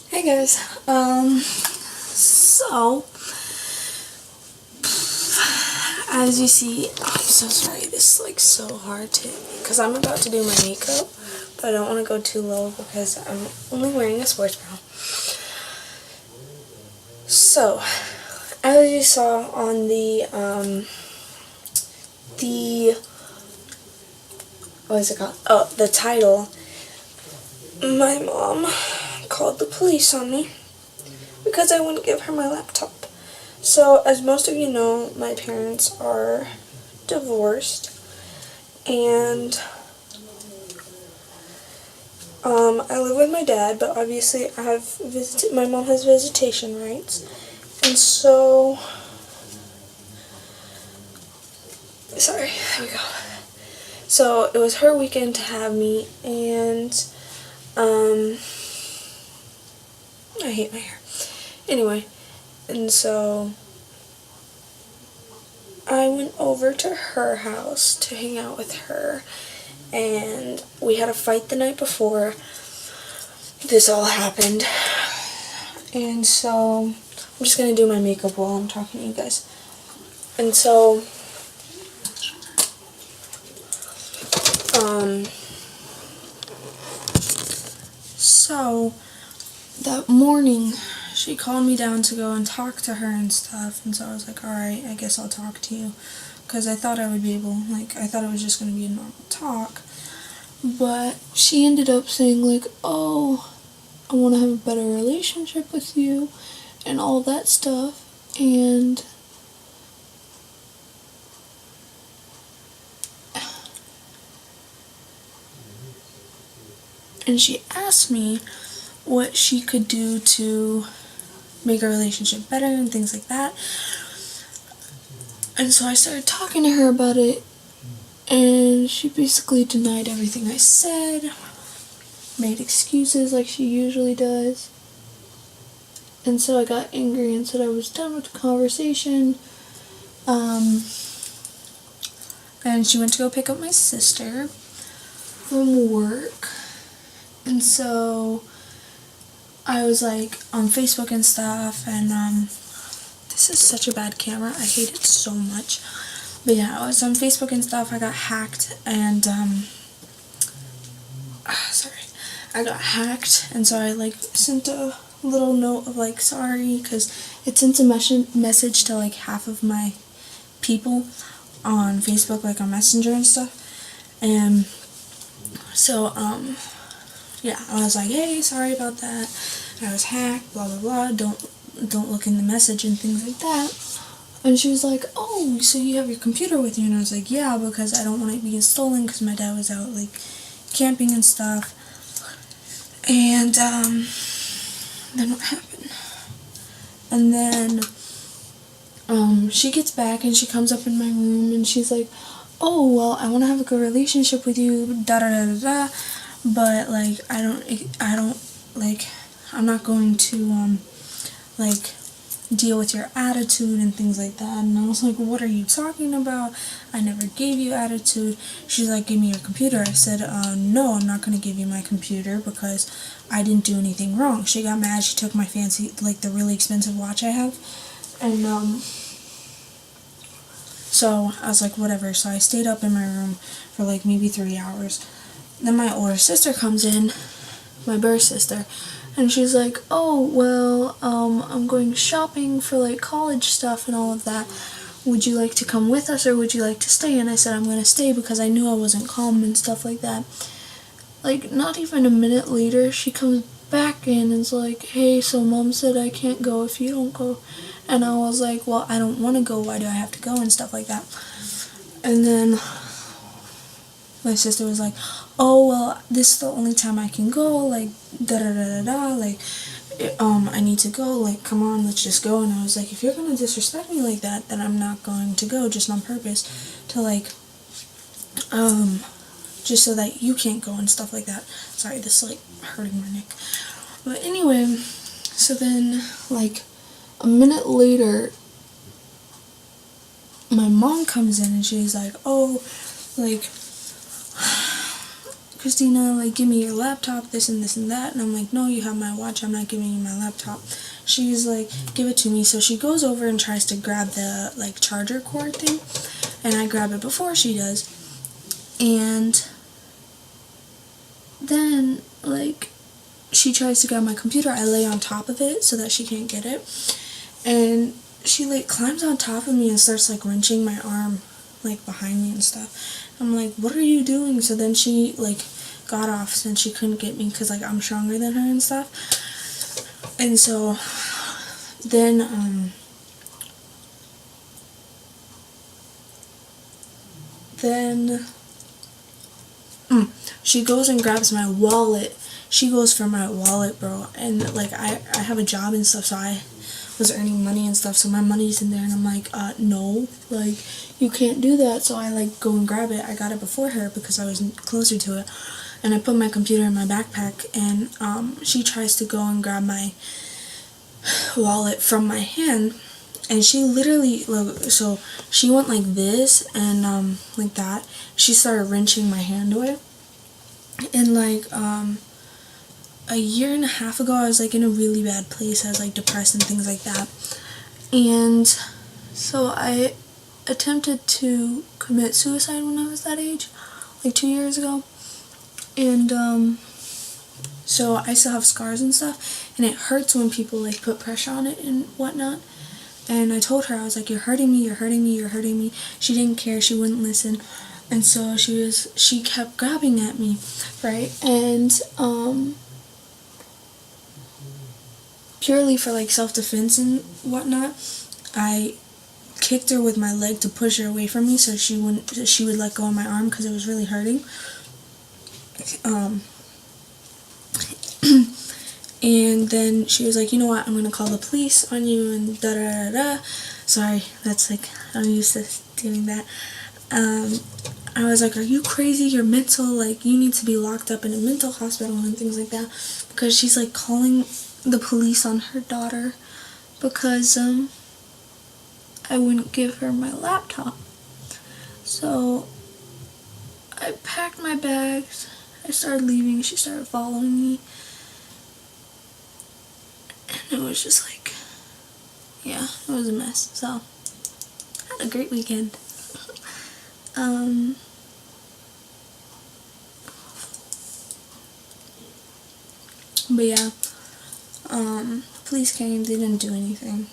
Hey guys, so, as you see, I'm so sorry, this is like so hard to, because I'm about to do my makeup, but I don't want to go too low because I'm only wearing a sports bra. So, as you saw on what is it called? Oh, the title, my mom called the police on me because I wouldn't give her my laptop. So, as most of you know, my parents are divorced, and I live with my dad, but obviously my mom has visitation rights, and so, sorry, there we go. So, it was her weekend to have me, and, I hate my hair. Anyway, and so, I went over to her house to hang out with her, and we had a fight the night before this all happened. And so, I'm just gonna do my makeup while I'm talking to you guys. And so, that morning, she called me down to go and talk to her and stuff, and so I was like, alright, I guess I'll talk to you, because I thought I would be able, I thought it was just going to be a normal talk, but she ended up saying, oh, I want to have a better relationship with you, and all that stuff, and she asked me what she could do to make our relationship better and things like that. And so I started talking to her about it, and she basically denied everything I said, made excuses like she usually does. And so I got angry and said I was done with the conversation. And she went to go pick up my sister from work. And so I was on Facebook and stuff, and this is such a bad camera. I hate it so much. But yeah, I was on Facebook and stuff. I got hacked, and I got hacked, and so I sent a little note of sorry, because it sent a message to half of my people on Facebook, on Messenger and stuff. And so yeah, I was like, hey, sorry about that, I was hacked, blah blah blah, don't look in the message and things like that. And she was like, oh, so you have your computer with you? And I was like, yeah, because I don't want it being stolen, because my dad was out camping and stuff. And then what happened? And then she gets back and she comes up in my room and she's like, oh, well, I want to have a good relationship with you, da da da da da, but I'm not going to deal with your attitude and things like that. And I was like, what are you talking about? I never gave you attitude. She's like, give me your computer. I said, no, I'm not going to give you my computer because I didn't do anything wrong. She got mad. She took my fancy, the really expensive watch I have. And so I was like, whatever. So I stayed up in my room for maybe 3 hours. Then my older sister comes in, my birth sister, and she's like, oh, well, I'm going shopping for college stuff and all of that. Would you like to come with us, or would you like to stay? And I said I'm going to stay because I knew I wasn't calm and stuff like that. Not even a minute later, she comes back in and is like, hey, so mom said I can't go if you don't go. And I was like, well, I don't want to go, why do I have to go, and stuff like that. And then my sister was like, oh, well, this is the only time I can go, da da da da da, I need to go, come on, let's just go. And I was like, if you're gonna disrespect me like that, then I'm not going to go, just on purpose, to just so that you can't go and stuff like that. Sorry, this is hurting my neck. But anyway, so then a minute later, my mom comes in and she's like, oh, Christina, like, give me your laptop, this and this and that. And I'm like, no, you have my watch, I'm not giving you my laptop. She's like, give it to me. So she goes over and tries to grab the, like, charger cord thing. And I grab it before she does. And then, like, she tries to grab my computer. I lay on top of it so that she can't get it. And she, like, climbs on top of me and starts, like, wrenching my arm, like, behind me and stuff. I'm like, what are you doing? So then she, like, got off since she couldn't get me because, like, I'm stronger than her and stuff. And so then, she goes and grabs my wallet. She goes for my wallet, bro. And, like, I have a job and stuff, so I was earning money and stuff, so my money's in there. And I'm like, no, like, you can't do that. So I, like, go and grab it. I got it before her because I was closer to it. And I put my computer in my backpack, and she tries to go and grab my wallet from my hand. And she literally, so she went like this and like that. She started wrenching my hand away. And, like, a year and a half ago, I was, like, in a really bad place. I was, like, depressed and things like that. And so I attempted to commit suicide when I was that age, like 2 years ago. And so I still have scars and stuff, and it hurts when people, like, put pressure on it and whatnot. And I told her, I was like, you're hurting me, you're hurting me, you're hurting me. She didn't care, she wouldn't listen. And so she kept grabbing at me, right? And purely for, like, self-defense and whatnot, I kicked her with my leg to push her away from me so she would let go of my arm because it was really hurting. And then she was like, you know what, I'm gonna call the police on you and da da da da. Sorry, that's, like, I'm used to doing that. I was like, are you crazy? You're mental, like, you need to be locked up in a mental hospital and things like that. Because she's, like, calling the police on her daughter because I wouldn't give her my laptop. So I packed my bags, I started leaving, she started following me. And it was just like, yeah, it was a mess. So I had a great weekend. But yeah, police came, they didn't do anything.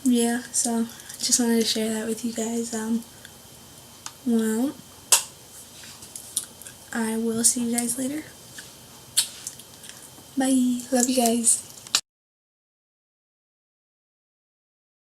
Yeah, so just wanted to share that with you guys. Well, I will see you guys later. Bye. Love you guys.